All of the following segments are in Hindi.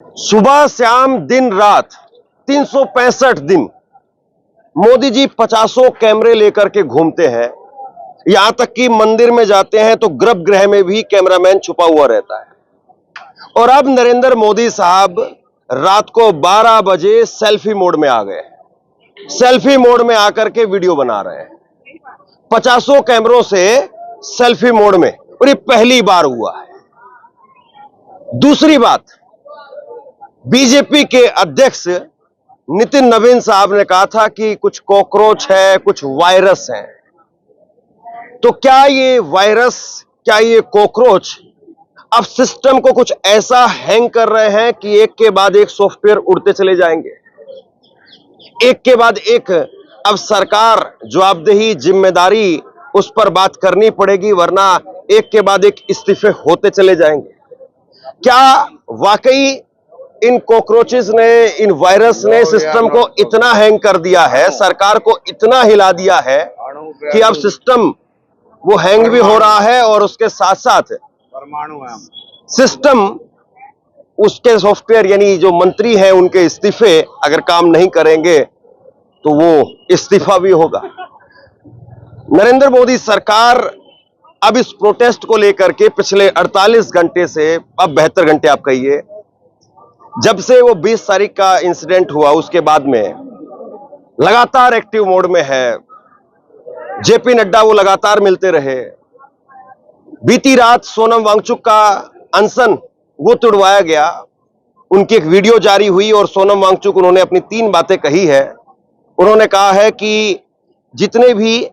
सुबह शाम दिन रात 365 दिन मोदी जी 50 कैमरे लेकर के घूमते हैं। यहां तक कि मंदिर में जाते हैं तो गर्भगृह में भी कैमरामैन छुपा हुआ रहता है। और अब नरेंद्र मोदी साहब रात को 12 बजे सेल्फी मोड में आ गए। सेल्फी मोड में आकर के वीडियो बना रहे हैं 50 कैमरों से सेल्फी मोड में, और ये पहली बार हुआ है। दूसरी बात, बीजेपी के अध्यक्ष नितिन नवीन साहब ने कहा था कि कुछ कॉकरोच है, कुछ वायरस है। तो क्या ये वायरस, क्या ये कॉकरोच अब सिस्टम को कुछ ऐसा हैंग कर रहे हैं कि एक के बाद एक सॉफ्टवेयर उड़ते चले जाएंगे, एक के बाद एक। अब सरकार जवाबदेही, जिम्मेदारी उस पर बात करनी पड़ेगी, वरना एक के बाद एक इस्तीफे होते चले जाएंगे। क्या वाकई इन कॉकरोचेस ने, इन वायरस ने सिस्टम को इतना हैंग कर दिया है, सरकार को इतना हिला दिया है कि अब सिस्टम वो हैंग भी हो रहा है और उसके साथ साथ सिस्टम, उसके सॉफ्टवेयर यानी जो मंत्री हैं उनके इस्तीफे अगर काम नहीं करेंगे तो वो इस्तीफा भी होगा। नरेंद्र मोदी सरकार अब इस प्रोटेस्ट को लेकर के पिछले 48 घंटे से, अब 72 घंटे आप कहिए, जब से वो 20 तारीख का इंसिडेंट हुआ उसके बाद में लगातार एक्टिव मोड में है। जेपी नड्डा वो लगातार मिलते रहे। बीती रात सोनम वांगचुक का अनशन वो तुड़वाया गया। उनकी एक वीडियो जारी हुई और सोनम वांगचुक, उन्होंने अपनी 3 बातें कही है। उन्होंने कहा है कि जितने भी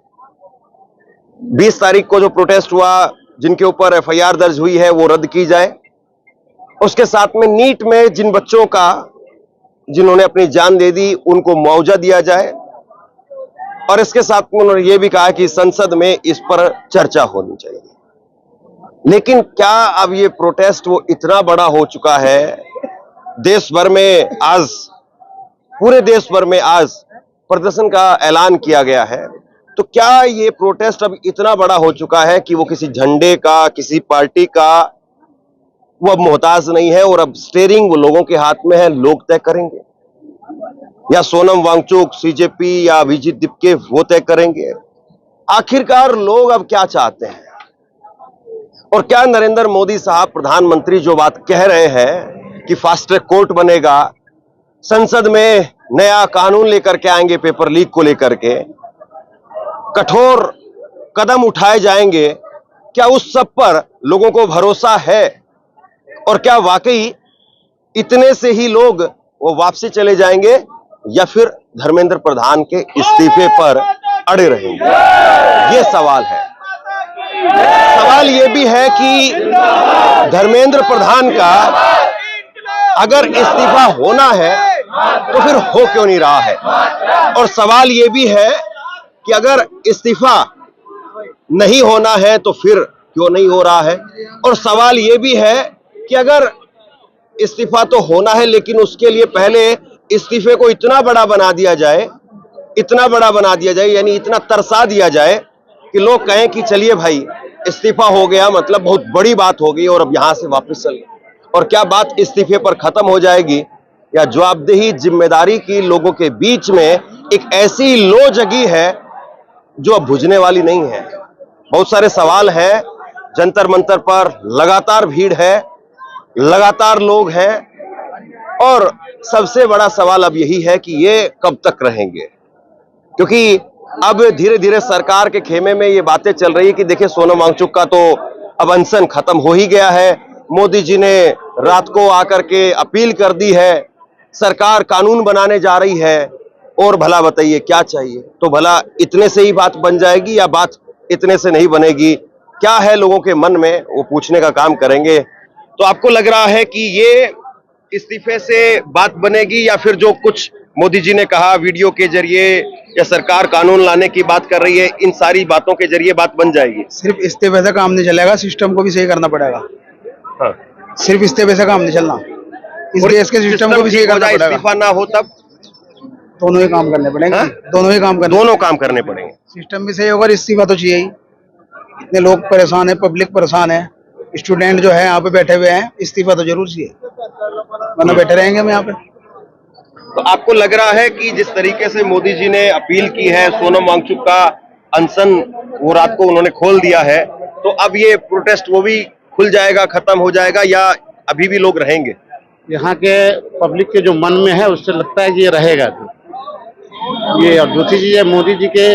20 तारीख को जो प्रोटेस्ट हुआ, जिनके ऊपर एफआईआर दर्ज हुई है, वो रद्द की जाए। उसके साथ में नीट में जिन बच्चों का, जिन्होंने अपनी जान दे दी, उनको मुआवजा दिया जाए। और इसके साथ में उन्होंने ये भी कहा कि संसद में इस पर चर्चा होनी चाहिए। लेकिन क्या अब ये प्रोटेस्ट वो इतना बड़ा हो चुका है, देश भर में आज, पूरे देश भर में आज प्रदर्शन का ऐलान किया गया है, तो क्या ये प्रोटेस्ट अब इतना बड़ा हो चुका है कि वो किसी झंडे का, किसी पार्टी का वो अब मोहताज नहीं है, और अब स्टीयरिंग वो लोगों के हाथ में है, लोग तय करेंगे, या सोनम वांगचुक, सीजेपी या अभिजीत दीपके वो तय करेंगे। आखिरकार लोग अब क्या चाहते हैं, और क्या नरेंद्र मोदी साहब प्रधानमंत्री जो बात कह रहे हैं कि फास्ट ट्रैक कोर्ट बनेगा, संसद में नया कानून लेकर के आएंगे पेपर लीक को लेकर के, कठोर कदम उठाए जाएंगे, क्या उस सब पर लोगों को भरोसा है? और क्या वाकई इतने से ही लोग वो वापसी चले जाएंगे, या फिर धर्मेंद्र प्रधान के इस्तीफे पर अड़े रहेंगे? ये सवाल है। सवाल ये भी है कि धर्मेंद्र प्रधान का अगर इस्तीफा होना है तो फिर हो क्यों नहीं रहा है? और सवाल ये भी है कि अगर इस्तीफा नहीं होना है तो फिर क्यों नहीं हो रहा है? और सवाल ये भी है कि अगर इस्तीफा तो होना है, लेकिन उसके लिए पहले इस्तीफे को इतना बड़ा बना दिया जाए, इतना बड़ा बना दिया जाए, यानी इतना तरसा दिया जाए कि लोग कहें कि चलिए भाई इस्तीफा हो गया, मतलब बहुत बड़ी बात हो गई और अब यहां से वापस चल। और क्या बात इस्तीफे पर खत्म हो जाएगी, या जवाबदेही, जिम्मेदारी की लोगों के बीच में एक ऐसी लो जगी है जो अब बुझने वाली नहीं है? बहुत सारे सवाल हैं। जंतर मंतर पर लगातार भीड़ है, लगातार लोग हैं, और सबसे बड़ा सवाल अब यही है कि ये कब तक रहेंगे? क्योंकि अब धीरे धीरे सरकार के खेमे में ये बातें चल रही है कि देखिए सोनम वांगचुक का तो अब अनशन खत्म हो ही गया है, मोदी जी ने रात को आकर के अपील कर दी है, सरकार कानून बनाने जा रही है, और भला बताइए क्या चाहिए? तो भला इतने से ही बात बन जाएगी, या बात इतने से नहीं बनेगी? क्या है लोगों के मन में, वो पूछने का काम करेंगे। तो आपको लग रहा है कि ये इस्तीफे से बात बनेगी, या फिर जो कुछ मोदी जी ने कहा वीडियो के जरिए, या सरकार कानून लाने की बात कर रही है, इन सारी बातों के जरिए बात बन जाएगी? सिर्फ इस्तीफे से काम नहीं चलेगा, सिस्टम को भी सही करना पड़ेगा। हाँ। सिर्फ इस्तीफे से काम नहीं चलना, इस देश के सिस्टम को भी सही करना पड़ेगा। इस्तीफा ना हो तब दोनों ही काम करने पड़ेंगे। दोनों काम करने पड़ेंगे। सिस्टम भी सही होगा, इस्तीफा तो चाहिए ही। इतने लोग परेशान है, पब्लिक परेशान है, स्टूडेंट जो है यहाँ पे बैठे हुए हैं, इस्तीफा तो जरूर चाहिए, वरना बैठे रहेंगे हम यहाँ पे। तो आपको लग रहा है कि जिस तरीके से मोदी जी ने अपील की है, सोनम वांगचुक का अनशन वो रात को उन्होंने खोल दिया है, तो अब ये प्रोटेस्ट वो भी खुल जाएगा, खत्म हो जाएगा, या अभी भी लोग रहेंगे? यहाँ के पब्लिक के जो मन में है उससे लगता है कि ये रहेगा ये। और दूसरी चीज है, मोदी जी के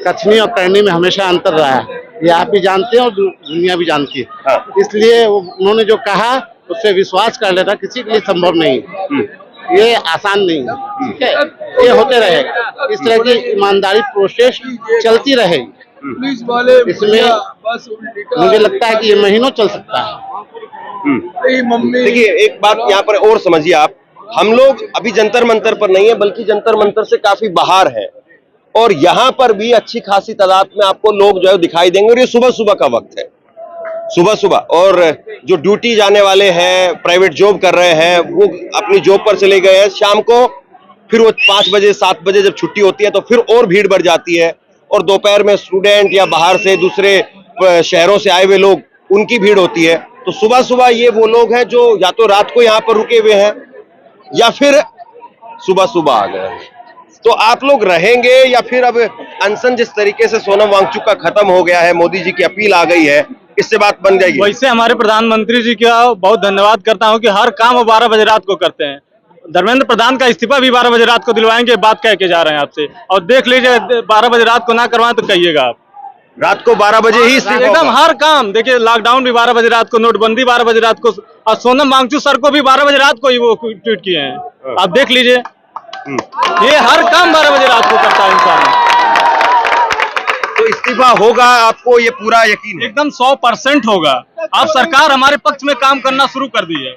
कथनी और करनी में हमेशा अंतर रहा है, ये आप भी जानते हैं और दुनिया भी जानती है। हाँ। इसलिए उन्होंने जो कहा उससे विश्वास कर लेना किसी के लिए संभव नहीं है, ये आसान नहीं है, ठीक है। ये होते रहेगा, इस तरह की ईमानदारी प्रोसेस चलती रहेगी। इसमें मुझे लगता है कि ये महीनों चल सकता है। देखिए, एक बात यहाँ पर और समझिए आप, हम लोग अभी जंतर मंतर पर नहीं है, बल्कि जंतर मंतर से काफी बाहर है, और यहाँ पर भी अच्छी खासी तादाद में आपको लोग जो है दिखाई देंगे, और ये सुबह सुबह का वक्त है, सुबह सुबह। और जो ड्यूटी जाने वाले हैं, प्राइवेट जॉब कर रहे हैं, वो अपनी जॉब पर चले गए हैं। शाम को फिर वो 5 बजे 7 बजे जब छुट्टी होती है तो फिर और भीड़ बढ़ जाती है, और दोपहर में स्टूडेंट या बाहर से दूसरे शहरों से आए हुए लोग, उनकी भीड़ होती है। तो सुबह सुबह ये वो लोग हैं जो या तो रात को यहाँ पर रुके हुए हैं या फिर सुबह सुबह आ गए हैं। तो आप लोग रहेंगे या फिर अब अनशन जिस तरीके से सोनम वांगचुक का खत्म हो गया है, मोदी जी की अपील आ गई है, इससे बात बन जाएगी? वैसे हमारे प्रधानमंत्री जी का बहुत धन्यवाद करता हूं कि हर काम वो 12 बजे रात को करते हैं। धर्मेंद्र प्रधान का इस्तीफा भी 12 बजे रात को दिलवाएंगे, बात कह के जा रहे हैं आपसे, और देख लीजिए 12 बजे रात को ना करवाएं तो कहिएगा आप। रात को 12 बजे ही एकदम हर काम, देखिए लॉकडाउन भी 12 बजे रात को, नोटबंदी 12 बजे रात को, और सोनम वांगचुक सर को भी 12 बजे रात को ही वो ट्वीट किए हैं, आप देख लीजिए। ये हर काम 12 बजे रात को करता है इंसान। तो इस्तीफा होगा, आपको ये पूरा यकीन है? एकदम 100% होगा। अब सरकार हमारे पक्ष में काम करना शुरू कर दी है।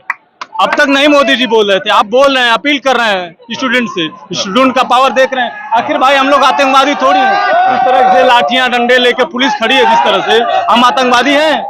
अब तक नहीं मोदी जी बोल रहे थे, आप बोल रहे हैं, अपील कर रहे हैं स्टूडेंट से, स्टूडेंट का पावर देख रहे हैं। आखिर भाई हम लोग आतंकवादी थोड़ी हैं, इस तरह से लाठियां डंडे लेके पुलिस खड़ी है जिस तरह से, हम आतंकवादी हैं?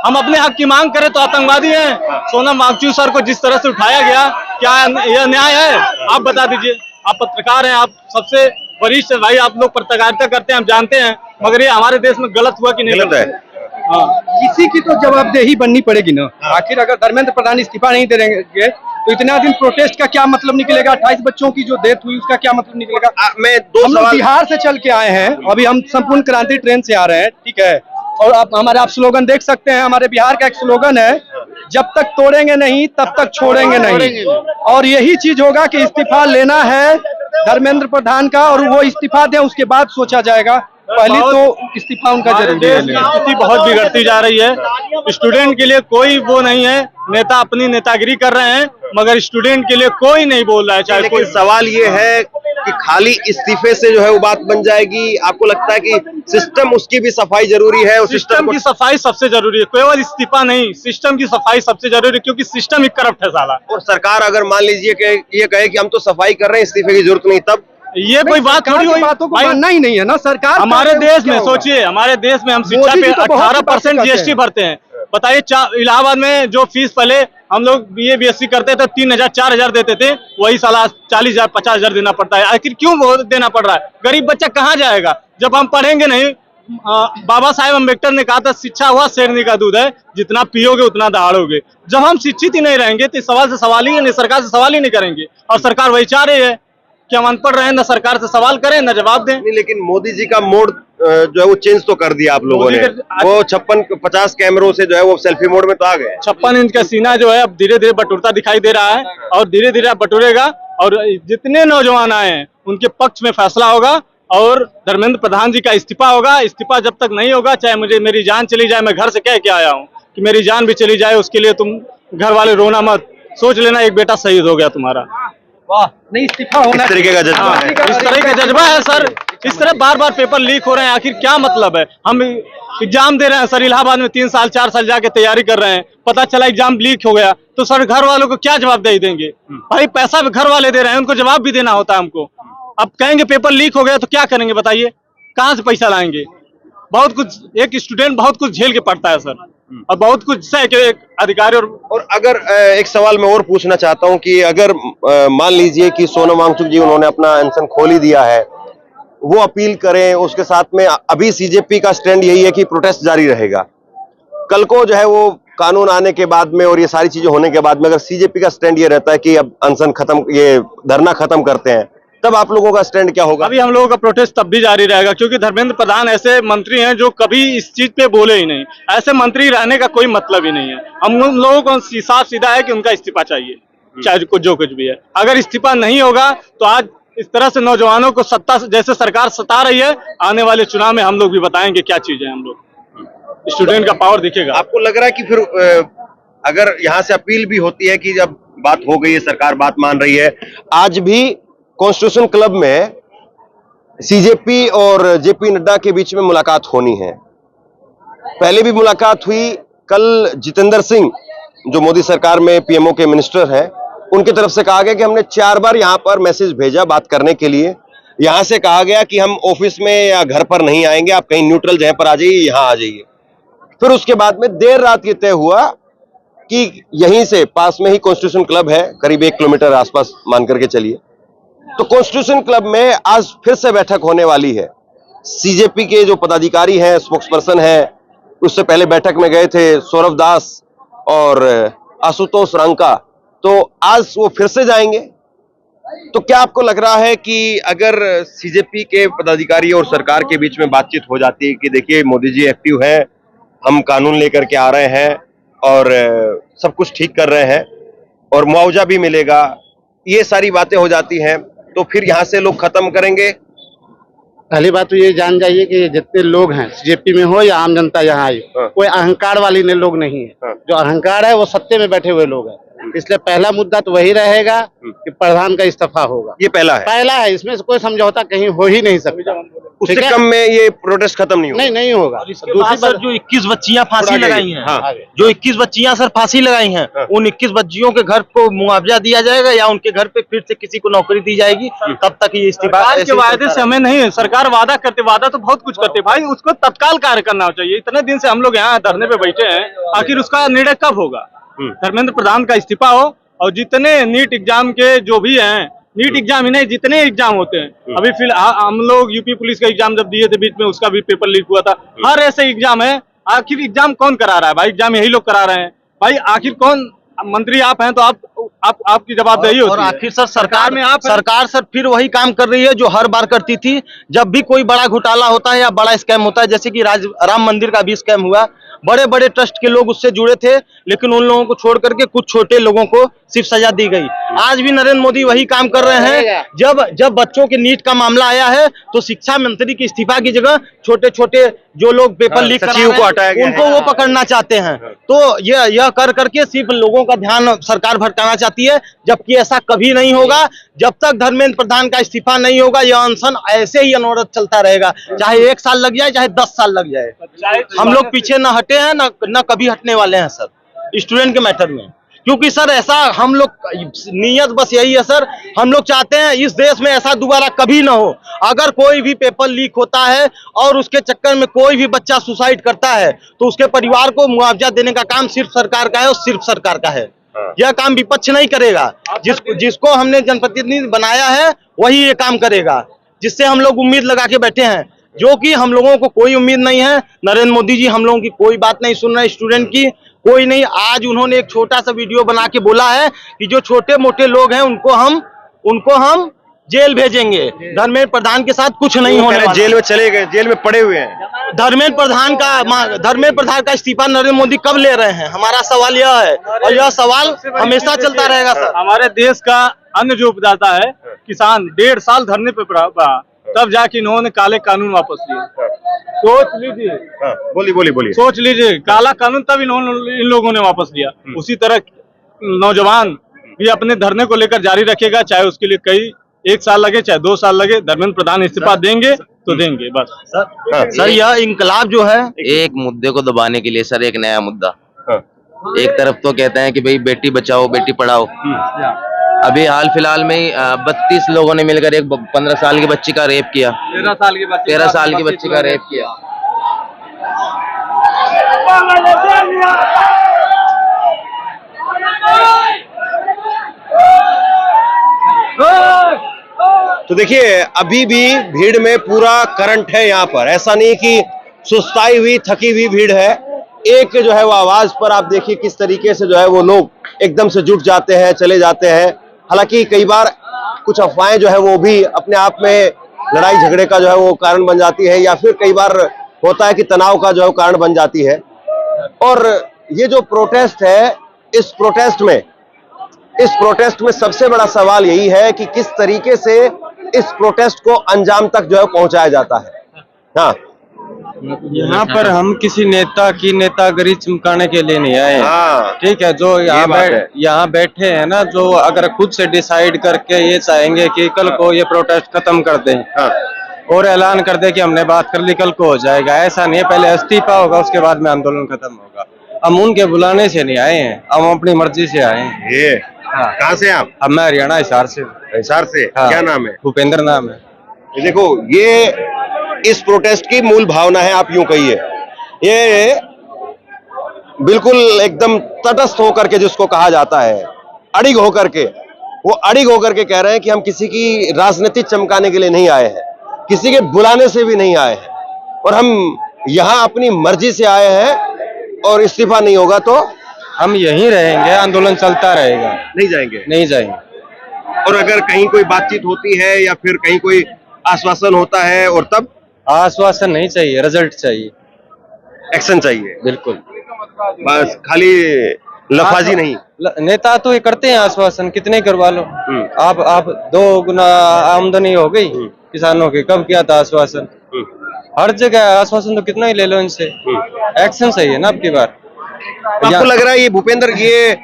हम अपने हक की मांग करें तो आतंकवादी हैं? सोनम वांगचुक सर को जिस तरह से उठाया गया, क्या यह न्याय है? आप बता दीजिए, आप पत्रकार हैं, आप सबसे वरिष्ठ भाई, आप लोग पत्रकारिता करते हैं, हम जानते हैं, मगर ये हमारे देश में गलत हुआ कि नहीं गलत है? किसी की तो जवाबदेही बननी पड़ेगी ना। आखिर अगर धर्मेंद्र प्रधान इस्तीफा नहीं देंगे तो इतना दिन प्रोटेस्ट का क्या मतलब निकलेगा? 28 बच्चों की जो डेथ हुई उसका क्या मतलब निकलेगा? मैं दो हम लोग सवाल बिहार से चल के आए हैं, अभी हम संपूर्ण क्रांति ट्रेन से आ रहे हैं, ठीक है। और आप स्लोगन देख सकते हैं, हमारे बिहार का एक स्लोगन है, जब तक तोड़ेंगे नहीं तब तक छोड़ेंगे नहीं। और यही चीज होगा कि इस्तीफा लेना है धर्मेंद्र प्रधान का, और वो इस्तीफा दें, उसके बाद सोचा जाएगा। पहले तो इस्तीफा उनका जरूरी है। स्थिति बहुत बिगड़ती जा रही है। स्टूडेंट के लिए कोई वो नहीं है, नेता अपनी नेतागिरी कर रहे हैं, मगर स्टूडेंट के लिए कोई नहीं बोल रहा है। चाहे लेकिन सवाल ये है कि खाली इस्तीफे से जो है वो बात बन जाएगी? आपको लगता है कि सिस्टम, उसकी भी सफाई जरूरी है? और सिस्टम की सफाई सबसे जरूरी है, केवल इस्तीफा नहीं, सिस्टम की सफाई सबसे जरूरी है, क्योंकि सिस्टम ही करप्ट है साला। और सरकार अगर मान लीजिए कि ये कहे कि हम तो सफाई कर रहे हैं, इस्तीफे की जरूरत नहीं, तब ये कोई बात थोड़ी हुई? बातों को मानना ही नहीं है ना सरकार। हमारे देश में सोचिए, हमारे देश में हम शिक्षा पे 18% जीएसटी भरते हैं। बताइए, इलाहाबाद में जो फीस पहले हम लोग BA BSc करते थे 3,000 4,000 देते थे, वही साला 40,000 50,000 देना पड़ता है। आखिर क्यों वो देना पड़ रहा है? गरीब बच्चा कहाँ जाएगा जब हम पढ़ेंगे नहीं? बाबा साहेब अम्बेडकर ने कहा था, शिक्षा हुआ शेरनी का दूध है, जितना पियोगे उतना दहाड़ोगे। जब हम शिक्षित ही नहीं रहेंगे तो सवाल से सवाल ही नहीं, सरकार से सवाल ही नहीं करेंगे, और सरकार वही चाह रही है कि हम अनपढ़ रहे, न सरकार से सवाल करें न जवाब दें। नहीं, लेकिन मोदी जी का मोड जो है वो चेंज तो कर दिया आप लोगों ने। वो 56-50 कैमरों से जो है वो सेल्फी मोड में तो आ गए। 56 इंच का सीना जो है अब धीरे धीरे बटुरता दिखाई दे रहा है, और धीरे धीरे बटुरेगा, और जितने नौजवान आए हैं उनके पक्ष में फैसला होगा, और धर्मेंद्र प्रधान जी का इस्तीफा होगा। इस्तीफा जब तक नहीं होगा, चाहे मेरी जान चली जाए, मैं घर से कह के आया हूँ कि मेरी जान भी चली जाए, उसके लिए तुम घर वाले रोना मत, सोच लेना एक बेटा शहीद हो गया तुम्हारा। वाह, नहीं इस्तीफा होना। इस तरीके का जज्बा है, इस तरह का जज्बा है सर। इस तरह बार बार पेपर लीक हो रहे हैं, आखिर क्या मतलब है? हम एग्जाम दे रहे हैं सर, इलाहाबाद में 3 साल 4 साल जाके तैयारी कर रहे हैं, पता चला एग्जाम लीक हो गया, तो सर घर वालों को क्या जवाबदेही देंगे? भाई पैसा भी घर वाले दे रहे हैं, उनको जवाब भी देना होता है हमको। अब कहेंगे पेपर लीक हो गया तो क्या करेंगे बताइए? कहाँ से पैसा लाएंगे? बहुत कुछ, एक स्टूडेंट बहुत कुछ झेल के पढ़ता है सर, और बहुत कुछ सह के एक अधिकारी। और अगर एक सवाल मैं और पूछना चाहता हूं कि अगर मान लीजिए कि सोनम वांगचुक जी उन्होंने अपना अनशन खोल ही दिया है, वो अपील करें, उसके साथ में अभी CJP का स्टैंड यही है कि प्रोटेस्ट जारी रहेगा, कल को जो है वो कानून आने के बाद में और ये सारी चीजें होने के बाद में अगर सीजेपी का स्टैंड ये रहता है कि अब अनशन खत्म, ये धरना खत्म करते हैं, तब आप लोगों का स्टैंड क्या होगा? अभी हम लोगों का प्रोटेस्ट तब भी जारी रहेगा, क्योंकि धर्मेंद्र प्रधान ऐसे मंत्री हैं जो कभी इस चीज पे बोले ही नहीं। ऐसे मंत्री रहने का कोई मतलब ही नहीं है। हम उन लोगों को साफ सीधा है कि उनका इस्तीफा चाहिए, चाहे कुछ जो कुछ भी है। अगर इस्तीफा नहीं होगा तो आज इस तरह से नौजवानों को सत्ता जैसे सरकार सता रही है, आने वाले चुनाव में हम लोग भी बताएंगे क्या चीज है। हम लोग स्टूडेंट का पावर दिखेगा। आपको लग रहा है कि फिर अगर यहाँ से अपील भी होती है कि जब बात हो गई है, सरकार बात मान रही है, आज भी कॉन्स्टिट्यूशन क्लब में सीजेपी और जेपी नड्डा के बीच में मुलाकात होनी है। पहले भी मुलाकात हुई। कल जितेंद्र सिंह जो मोदी सरकार में पीएमओ के मिनिस्टर हैं, उनकी तरफ से कहा गया कि हमने 4 बार यहां पर मैसेज भेजा बात करने के लिए। यहां से कहा गया कि हम ऑफिस में या घर पर नहीं आएंगे, आप कहीं न्यूट्रल जगह पर आ जाइए, यहां आ जाइए। फिर उसके बाद में देर रात ये तय हुआ कि यहीं से पास में ही कॉन्स्टिट्यूशन क्लब है, करीब 1 किलोमीटर आसपास मान करके चलिए। तो कॉन्स्टिट्यूशन क्लब में आज फिर से बैठक होने वाली है। सीजेपी के जो पदाधिकारी हैं, स्पोक्सपर्सन हैं, उससे पहले बैठक में गए थे सौरभ दास और आशुतोष रंका, तो आज वो फिर से जाएंगे। तो क्या आपको लग रहा है कि अगर सीजेपी के पदाधिकारी और सरकार के बीच में बातचीत हो जाती है कि देखिए मोदी जी एक्टिव हैं, हम कानून लेकर के आ रहे हैं और सब कुछ ठीक कर रहे हैं और मुआवजा भी मिलेगा, ये सारी बातें हो जाती हैं, तो फिर यहाँ से लोग खत्म करेंगे? पहली बात तो ये जान जाइए कि जितने लोग हैं सीजेपी में हो या आम जनता यहाँ आई, कोई अहंकार वाली लोग नहीं है। जो अहंकार है वो सत्ते में बैठे हुए लोग हैं। इसलिए पहला मुद्दा तो वही रहेगा कि प्रधान का इस्तीफा होगा। ये पहला है, इसमें से कोई समझौता कहीं हो ही नहीं सकता। उससे कम में ये प्रोटेस्ट खत्म नहीं होगा। नहीं होगा। दूसरी सर जो 21 बच्चियां फांसी लगाई हैं, जो 21 बच्चियां सर फांसी लगाई हैं, उन 21 बच्चियों के घर को मुआवजा दिया जाएगा या उनके घर पे फिर से किसी को नौकरी दी जाएगी? तब तक ये इस्तीफा के वायदे से हमें नहीं है। सरकार वादा तो बहुत कुछ करते भाई, उसको तत्काल कार्य करना चाहिए। इतने दिन से हम लोग यहाँ धरने पे बैठे हैं, आखिर उसका निर्णय कब होगा? धर्मेंद्र प्रधान का इस्तीफा हो और जितने नीट एग्जाम के जो भी हैं, नीट एग्जाम ही नहीं जितने एग्जाम होते हैं, अभी फिलहाल हम लोग यूपी पुलिस का एग्जाम जब दिए थे बीच में, उसका भी पेपर लीक हुआ था। हर ऐसे एग्जाम है, आखिर एग्जाम कौन करा रहा है भाई? एग्जाम यही लोग करा रहे हैं भाई। आखिर कौन मंत्री आप हैं तो आपकी जवाबदेही होती है। और आखिर सर सरकार में सरकार सर फिर वही काम कर रही है जो हर बार करती थी। जब भी कोई बड़ा घोटाला होता है या बड़ा स्कैम होता है, जैसे कि राम मंदिर का भी स्कैम हुआ, बड़े बड़े ट्रस्ट के लोग उससे जुड़े थे, लेकिन उन लोगों को छोड़ करके कुछ छोटे लोगों को सिर्फ सजा दी गई। आज भी नरेंद्र मोदी वही काम कर रहे हैं। जब बच्चों के नीट का मामला आया है तो शिक्षा मंत्री के इस्तीफा की जगह छोटे छोटे जो लोग पेपर लीक कर रहे हैं उनको वो पकड़ना चाहते हैं। तो यह कर करके सिर्फ लोगों का ध्यान सरकार भटकाना चाहती है, जबकि ऐसा कभी नहीं होगा। जब तक धर्मेंद्र प्रधान का इस्तीफा नहीं होगा, यह अनशन ऐसे ही अनवरत चलता रहेगा, चाहे 1 साल लग जाए, चाहे 10 साल लग जाए। हम लोग पीछे न हटे हैं, न कभी हटने वाले हैं सर स्टूडेंट के मैटर में। क्योंकि सर ऐसा हम लोग नीयत बस यही है सर, हम लोग चाहते हैं इस देश में ऐसा दोबारा कभी ना हो। अगर कोई भी पेपर लीक होता है और उसके चक्कर में कोई भी बच्चा सुसाइड करता है तो उसके परिवार को मुआवजा देने का काम सिर्फ सरकार का है और सिर्फ सरकार का है। यह काम विपक्ष नहीं करेगा। जिसको हमने जनप्रतिनिधि बनाया है वही ये काम करेगा, जिससे हम लोग उम्मीद लगा के बैठे हैं, जो कि हम लोगों को कोई उम्मीद नहीं है। नरेंद्र मोदी जी हम लोगों की कोई बात नहीं सुन रहे, स्टूडेंट की कोई नहीं। आज उन्होंने एक छोटा सा वीडियो बना के बोला है कि जो छोटे मोटे लोग हैं उनको हम जेल भेजेंगे। धर्मेंद्र प्रधान के साथ कुछ नहीं होने वाला। जेल में चले गए, जेल में पड़े हुए हैं। धर्मेंद्र प्रधान का इस्तीफा नरेंद्र मोदी कब ले रहे हैं, हमारा सवाल यह है, और यह सवाल हमेशा चलता रहेगा सर। हमारे देश का अन्न जो उपजाता है किसान 1.5 साल धरने पे पड़ा, तब जाके इन्होंने काले कानून वापस लिए। सोच लीजिए। बोलिए। सोच लीजिए, काला कानून तब इन लोगों ने वापस लिया। उसी तरह नौजवान भी अपने धरने को लेकर जारी रखेगा, चाहे उसके लिए कई 1 साल लगे, चाहे 2 साल लगे। धर्मेंद्र प्रधान इस्तीफा देंगे तो देंगे बस। सर यह इंकलाब जो है एक मुद्दे को दबाने के लिए सर, एक नया मुद्दा। एक तरफ तो कहते हैं कि भाई बेटी बचाओ बेटी पढ़ाओ, अभी हाल फिलहाल में ही 32 लोगों ने मिलकर एक 15 साल की बच्ची का रेप किया, 13 साल की बच्ची का रेप किया। तो देखिए अभी भी भीड़ में पूरा करंट है यहाँ पर, ऐसा नहीं कि सुस्ताई हुई थकी हुई भीड़ है। एक जो है वो आवाज पर आप देखिए किस तरीके से जो है वो लोग एकदम से जुट जाते हैं, चले जाते हैं। हालांकि कई बार कुछ अफवाहें जो है वो भी अपने आप में लड़ाई झगड़े का जो है वो कारण बन जाती है, या फिर कई बार होता है कि तनाव का जो है कारण बन जाती है। और ये जो प्रोटेस्ट है, इस प्रोटेस्ट में सबसे बड़ा सवाल यही है कि किस तरीके से इस प्रोटेस्ट को अंजाम तक जो है पहुंचाया जाता है। हाँ, यहाँ पर हम किसी नेता की नेतागिरी चमकाने के लिए नहीं आए हैं। हाँ, ठीक है, जो यहाँ बैठे हैं ना, जो अगर खुद से डिसाइड करके ये चाहेंगे कि कल को ये प्रोटेस्ट खत्म कर दें, हाँ, और ऐलान कर दे कि हमने बात कर ली, कल को हो जाएगा, ऐसा नहीं है। पहले इस्तीफा होगा, उसके बाद में आंदोलन खत्म होगा। हम उनके बुलाने से नहीं आए हैं, हम अपनी मर्जी से आए हैं। ये हाँ। कहाँ से आप? अब मैं हरियाणा हिसार से। हिसार से। हाँ। क्या नाम है? भूपेंद्र नाम है। ये देखो, ये इस प्रोटेस्ट की मूल भावना है, आप यूं कहिए। ये बिल्कुल एकदम तटस्थ होकर के जिसको कहा जाता है, अड़िग होकर के, वो अड़िग होकर के कह रहे हैं कि हम किसी की राजनीति चमकाने के लिए नहीं आए हैं, किसी के बुलाने से भी नहीं आए हैं, और हम यहां अपनी मर्जी से आए हैं, और इस्तीफा नहीं होगा तो हम यहीं रहेंगे, आंदोलन चलता रहेगा, नहीं जाएंगे। नहीं जाएंगे। और अगर कहीं कोई बातचीत होती है या फिर कहीं कोई आश्वासन होता है, और तब आश्वासन नहीं चाहिए, रिजल्ट चाहिए, एक्शन चाहिए। बिल्कुल। बस खाली लफाजी नहीं। नेता तो ये करते हैं आश्वासन, कितने करवा लो। आप 2 गुना आमदनी हो गई किसानों की, कब किया था आश्वासन? हर जगह आश्वासन तो कितना ही ले लो इनसे, एक्शन चाहिए ना अब की बार। आपको लग रहा है ये भूपेंद्र, ये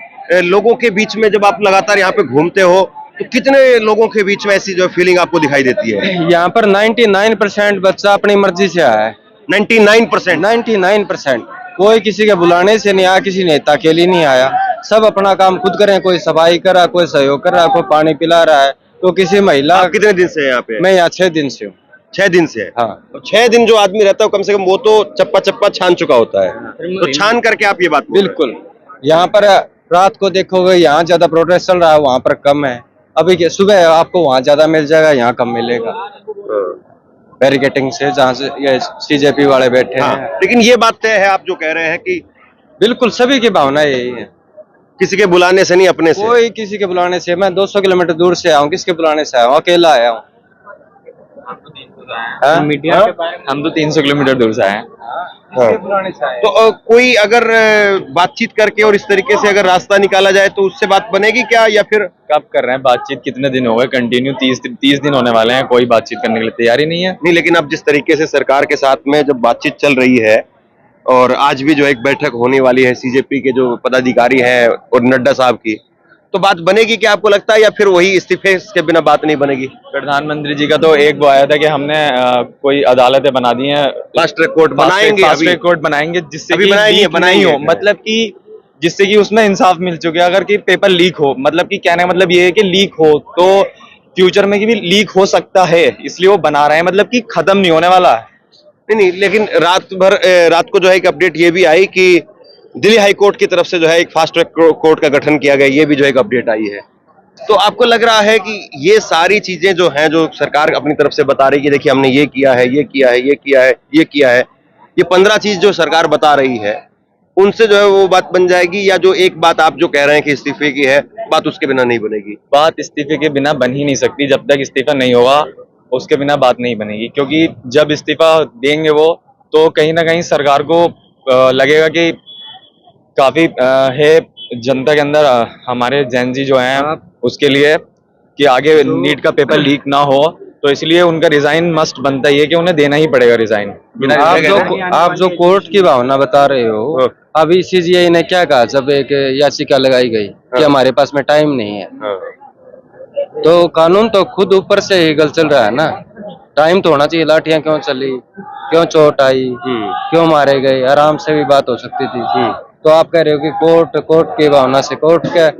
लोगों के बीच में जब आप लगातार यहाँ पे घूमते हो, तो कितने लोगों के बीच में ऐसी जो फीलिंग आपको दिखाई देती है? यहाँ पर 99% बच्चा अपनी मर्जी से आया है। 99%। कोई किसी के बुलाने से नहीं आया, किसी नेता के लिए नहीं आया। सब अपना काम खुद करें, कोई सफाई कर रहा, कोई सहयोग कर रहा, कोई पानी पिला रहा है, तो किसी महिला। आप कितने दिन से यहाँ पे? मैं यहाँ 6 दिन से हूँ। 6 दिन से? हाँ। तो 6 दिन जो आदमी रहता है कम से कम वो तो चप्पा चप्पा छान चुका होता है, तो छान करके आप ये बात बोल रहे हैं। बिल्कुल। यहाँ पर रात को देखोगे, यहाँ ज्यादा प्रोटेस्ट चल रहा है, वहाँ पर कम है। अभी सुबह आपको वहाँ ज्यादा मिल जाएगा, यहाँ कम मिलेगा, बैरिकेटिंग से, जहाँ से ये सीजेपी वाले बैठे हाँ। हैं। लेकिन ये बात तय है, आप जो कह रहे हैं कि बिल्कुल सभी की भावना यही है, किसी के बुलाने से नहीं, अपने से। कोई किसी के बुलाने से। मैं 200 किलोमीटर दूर से आया हूँ, किसके बुलाने से आया हूँ? अकेला आया हूँ। हम तो 300 किलोमीटर दूर से आए हैं। तो कोई अगर बातचीत करके और इस तरीके से अगर रास्ता निकाला जाए तो उससे बात बनेगी क्या, या फिर कब कर रहे हैं बातचीत? कितने दिन हो गए कंटिन्यू? 30 दिन होने वाले हैं, कोई बातचीत करने के लिए तैयारी नहीं है। नहीं, लेकिन अब जिस तरीके से सरकार के साथ में जब बातचीत चल रही है, और आज भी जो एक बैठक होने वाली है सीजेपी के जो पदाधिकारी हैं और नड्डा साहब की, तो बात बनेगी क्या आपको लगता है, या फिर वही इस्तीफे के बिना बात नहीं बनेगी? प्रधानमंत्री जी का तो एक वो आया था कि हमने कोई अदालतें बना दी हैं, फास्ट ट्रैक कोर्ट बनाएंगे, फास्ट ट्रैक कोर्ट बनाएंगे, जिससे अभी कि बनाएंगे, लीक नहीं हो, मतलब कि जिससे कि उसमें इंसाफ मिल चुके। अगर कि पेपर लीक हो, मतलब कि कहने का मतलब ये है कि लीक हो तो फ्यूचर में भी लीक हो सकता है, इसलिए वो बना रहे हैं, मतलब कि खत्म नहीं होने वाला है। नहीं, लेकिन रात को जो है एक अपडेट ये भी आई कि दिल्ली हाई कोर्ट की तरफ से जो है एक फास्ट ट्रैक कोर्ट का गठन किया गया, ये भी जो एक अपडेट आई है। तो आपको लग रहा है कि ये सारी चीजें जो हैं, जो सरकार अपनी तरफ से बता रही है कि देखिए हमने ये किया है, ये किया है, ये किया है, ये किया है, ये 15 चीज जो सरकार बता रही है, उनसे जो है वो बात बन जाएगी, या जो एक बात आप जो कह रहे हैं कि इस्तीफे की है, बात उसके बिना नहीं बनेगी? बात इस्तीफे के बिना बन ही नहीं सकती। जब तक इस्तीफा नहीं होगा उसके बिना बात नहीं बनेगी, क्योंकि जब इस्तीफा देंगे वो, तो कहीं ना कहीं सरकार को लगेगा कि काफी है जनता के अंदर, हमारे जैन जी जो हैं उसके लिए, कि आगे नीट का पेपर लीक ना हो, तो इसलिए उनका रिजाइन मस्ट बनता ही है कि उन्हें देना ही पड़ेगा रिजाइन। आप जो कोर्ट की भावना बता रहे हो, अभी सीजीआई ने क्या कहा जब एक याचिका लगाई गई कि हमारे पास में टाइम नहीं है, तो कानून तो खुद ऊपर से ही गल चल रहा है ना। टाइम तो होना चाहिए। लाठियां क्यों चली, क्यों चोट आई, क्यों मारे गए, आराम से भी बात हो सकती थी। तो आप कह रहे हो कि कोर्ट की भावना से कोर्ट के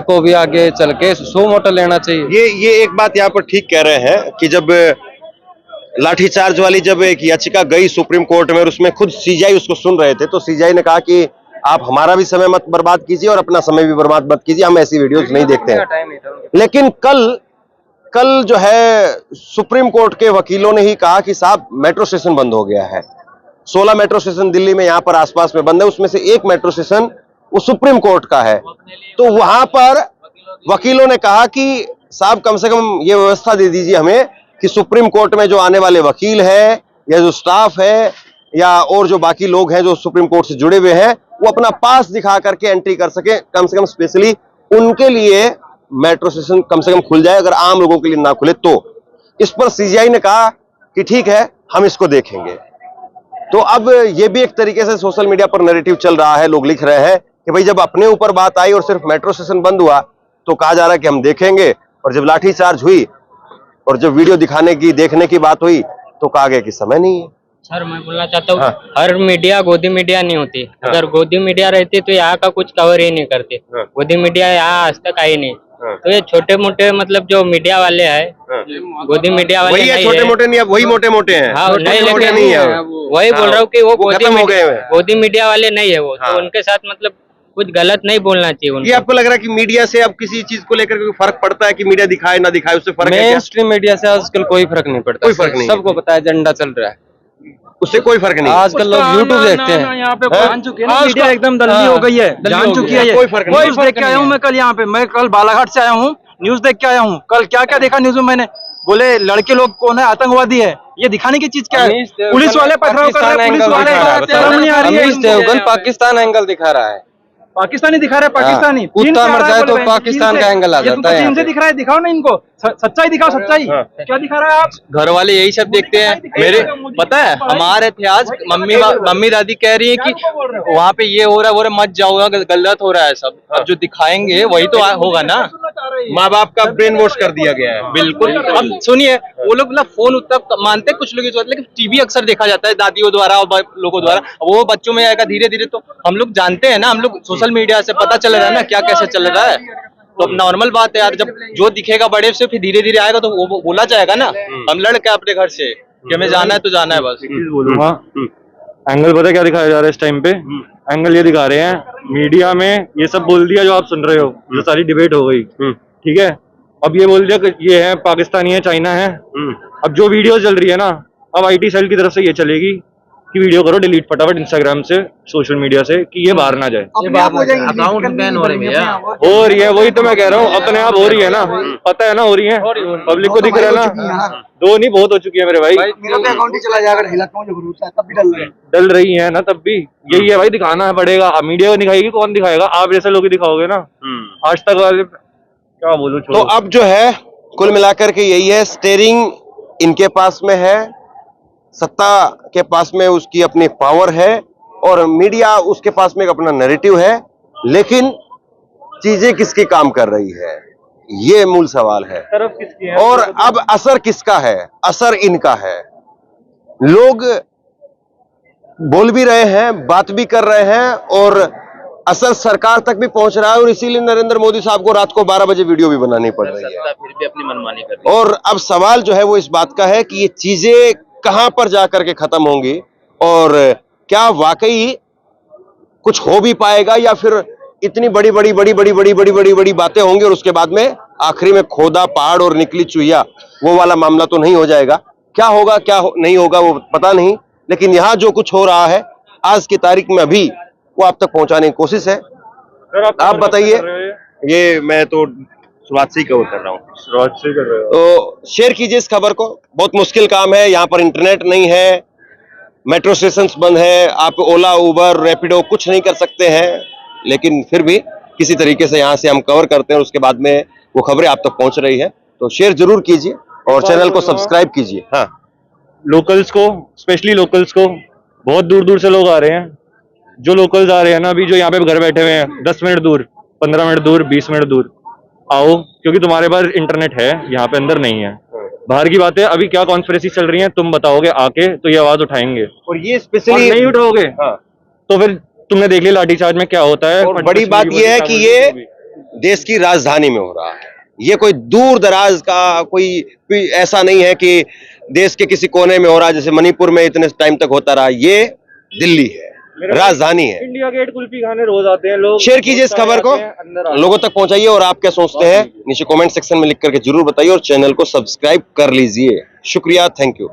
को भी आगे चल के सो मोटा लेना चाहिए। ये एक बात यहाँ पर ठीक कह रहे हैं कि जब लाठीचार्ज वाली जब एक याचिका गई सुप्रीम कोर्ट में और उसमें खुद सीजीआई उसको सुन रहे थे, तो सीजीआई ने कहा कि आप हमारा भी समय मत बर्बाद कीजिए और अपना समय भी बर्बाद मत कीजिए, हम ऐसी वीडियोस नहीं देखते हैं। लेकिन कल जो है सुप्रीम कोर्ट के वकीलों ने ही कहा कि साहब मेट्रो स्टेशन बंद हो गया है, 16 मेट्रो स्टेशन दिल्ली में यहाँ पर आसपास में बंद है, उसमें से एक मेट्रो स्टेशन वो सुप्रीम कोर्ट का है। तो वहां पर वकीलों ने कहा कि साहब कम से कम ये व्यवस्था दे दीजिए हमें कि सुप्रीम कोर्ट में जो आने वाले वकील है या जो स्टाफ है या और जो बाकी लोग हैं जो सुप्रीम कोर्ट से जुड़े हुए हैं वो अपना पास दिखा करके एंट्री कर सके। कम से कम स्पेशली उनके लिए मेट्रो स्टेशन कम से कम खुल जाए, अगर आम लोगों के लिए ना खुले तो। इस पर सीजीआई ने कहा कि ठीक है, हम इसको देखेंगे। तो अब ये भी एक तरीके से सोशल मीडिया पर नैरेटिव चल रहा है, लोग लिख रहे हैं कि भाई जब अपने ऊपर बात आई और सिर्फ मेट्रो स्टेशन बंद हुआ तो कहा जा रहा है कि हम देखेंगे, और जब लाठीचार्ज हुई और जब वीडियो दिखाने की देखने की बात हुई तो कहा गया कि समय नहीं है। सर मैं बोलना चाहता हूँ, हर मीडिया गोदी मीडिया नहीं होती। अगर गोदी मीडिया रहती तो यहाँ का कुछ कवर ही नहीं करते। गोदी मीडिया यहाँ आज तक आई नहीं। तो ये छोटे मोटे मतलब जो मीडिया वाले हैं, गोदी मीडिया वाले वही है, छोटे मोटे नहीं, अब वही मोटे मोटे हैं। हाँ, छोटे नहीं मोटे लेकिन नहीं है, वही बोल रहा हूँ कि वो गोदी मीडिया वाले नहीं है वो। तो उनके साथ मतलब कुछ गलत नहीं बोलना चाहिए उनको। ये आपको लग रहा है कि मीडिया से अब किसी चीज को लेकर कोई फर्क पड़ता है कि मीडिया दिखाए ना दिखाए, उससे फर्क है क्या? मेन स्ट्रीम मीडिया से आजकल कोई फर्क नहीं पड़ता, कोई फर्क नहीं, सबको पता है एजेंडा चल रहा है, उससे कोई फर्क नहीं। आजकल लोग यूट्यूब देखते हैं। यहाँ पे जान चुके हैं, मीडिया एकदम दल्ली हो गई है, जान चुकी है। कोई फर्क नहीं, न्यूज देख के आया हूँ मैं कल यहाँ पे, मैं कल बालाघाट से आया हूँ, न्यूज देख के आया हूँ। कल क्या क्या देखा न्यूज में मैंने, बोले लड़के लोग कौन है, आतंकवादी है। ये दिखाने की चीज क्या है? पुलिस वाले पथराव कर रहे हैं, पुलिस वाले शर्म नहीं आ रही है। अमीश देवगन पाकिस्तान एंगल दिखा रहा है, पाकिस्तानी दिखा रहे हैं, पाकिस्तानी कुत्ता मर जाए तो पाकिस्तान का एंगल आ जाता है। चीन से दिख रहा है, दिखाओ ना इनको, सच्चाई दिखाओ, सच्चाई क्या दिखा रहा है आप? घर वाले यही सब देखते हैं। मेरे पता है हमारे थे आज, मम्मी दादी कह रही है कि वहाँ पे ये हो रहा है, वो मत जाओ, गलत हो रहा है सब। अब जो दिखाएंगे वही तो होगा ना। माँ बाप का ब्रेन वॉश कर दिया गया है। बिल्कुल। अब सुनिए, वो लोग ना फोन उतना मानते हैं कुछ लोग इस बात, लेकिन टीवी अक्सर देखा जाता है दादियों द्वारा और लोगों द्वारा, वो बच्चों में आएगा धीरे धीरे। तो हम लोग जानते हैं ना, हम लोग सोशल मीडिया से पता चल रहा है ना क्या कैसे चल रहा है। तो अब नॉर्मल बात है यार, जब जो दिखेगा बड़े से फिर धीरे धीरे आएगा तो वो बोला जाएगा ना। हम लड़के अपने घर से कि हमें जाना है तो जाना है बस। बोलूंगा एंगल पता क्या दिखाया जा रहा है इस टाइम पे? एंगल ये दिखा रहे हैं मीडिया में, ये सब बोल दिया जो आप सुन रहे हो, जो सारी डिबेट हो गई, ठीक है। अब ये बोल दिया कि ये है पाकिस्तानी है, चाइना है। अब जो वीडियो चल रही है ना, अब आईटी सेल की तरफ से ये चलेगी कि वीडियो करो डिलीट फटाफट इंस्टाग्राम से, सोशल मीडिया से, कि ये बाहर ना जाए। अकाउंट बैन हो रही है। हो रही है, वही तो मैं कह रहा हूँ, अपने आप हो रही है ना, पता है ना हो रही है, पब्लिक को दिख रहा है ना। दो नहीं बहुत हो चुकी है मेरे भाई, मेरा तो अकाउंट ही चला जाएगा, हिलाता हूं जो भरोसा है तब भी डल रही है ना, तब भी यही है भाई, दिखाना है पड़ेगा। अब मीडिया को दिखाएगी, कौन दिखाएगा? आप जैसे लोग ही दिखाओगे ना। आज तक वाले क्या बोलूं। तो अब जो है कुल मिलाकर के यही है, स्टेयरिंग इनके पास में है, सत्ता के पास में उसकी अपनी पावर है और मीडिया उसके पास में एक अपना नैरेटिव है, लेकिन चीजें किसकी काम कर रही है ये मूल सवाल है। तरफ किसकी है? और अब असर किसका है? असर इनका है। लोग बोल भी रहे हैं, बात भी कर रहे हैं और असर सरकार तक भी पहुंच रहा है, और इसीलिए नरेंद्र मोदी साहब को रात को 12 बजे वीडियो भी बनानी पड़ रही है। फिर भी अपनी मनमानी कर रही है। और अब सवाल जो है वो इस बात का है कि ये चीजें कहां पर जाकर के खत्म होंगी और क्या वाकई कुछ हो भी पाएगा, या फिर इतनी बड़ी बड़ी बातें होंगी और उसके बाद में आखिरी में खोदा पहाड़ और निकली चुहिया, वो वाला मामला तो नहीं हो जाएगा। क्या होगा नहीं होगा वो पता नहीं, लेकिन यहाँ जो कुछ हो रहा है आज की तारीख में अभी वो आप तक पहुंचाने की कोशिश है। आप बताइए। ये मैं तो शुरुआत से ही कवर कर रहा हूँ। शुरुआत से कर रहे हो तो शेयर कीजिए इस खबर को। बहुत मुश्किल काम है, यहाँ पर इंटरनेट नहीं है, मेट्रो स्टेशन बंद है, आप ओला उबर रैपिडो कुछ नहीं कर सकते हैं, लेकिन फिर भी किसी तरीके से यहाँ से हम कवर करते हैं और उसके बाद में वो खबरें आप तक पहुंच रही है। तो शेयर जरूर कीजिए और चैनल को सब्सक्राइब कीजिए। हाँ, लोकल्स को, स्पेशली लोकल्स को, बहुत दूर दूर से लोग आ रहे हैं। जो लोकल्स आ रहे हैं ना अभी, जो यहाँ पे घर बैठे हुए हैं 10 मिनट दूर, 15 मिनट दूर, 20 मिनट दूर, आओ, क्योंकि तुम्हारे पास इंटरनेट है, यहाँ पे अंदर नहीं है। बाहर की बात है, अभी क्या कॉन्फ्रेंस चल रही है तुम बताओगे आके, तो ये आवाज उठाएंगे। और ये स्पेशली नहीं उठाओगे हाँ, तो फिर तुमने देख लिया लाठीचार्ज में क्या होता है। और बड़ी बात यह है कि ये देश की राजधानी में हो रहा है, ये कोई दूर दराज का कोई ऐसा नहीं है कि देश के किसी कोने में हो रहा है, जैसे मणिपुर में इतने टाइम तक होता रहा। ये दिल्ली है, राजधानी है। इंडिया गेट कुल्फी खाने रोज आते हैं लोग। शेयर कीजिए इस खबर को, लोगों तक पहुंचाइए और आप क्या सोचते हैं नीचे कमेंट सेक्शन में लिख करके जरूर बताइए और चैनल को सब्सक्राइब कर लीजिए। शुक्रिया, थैंक यू।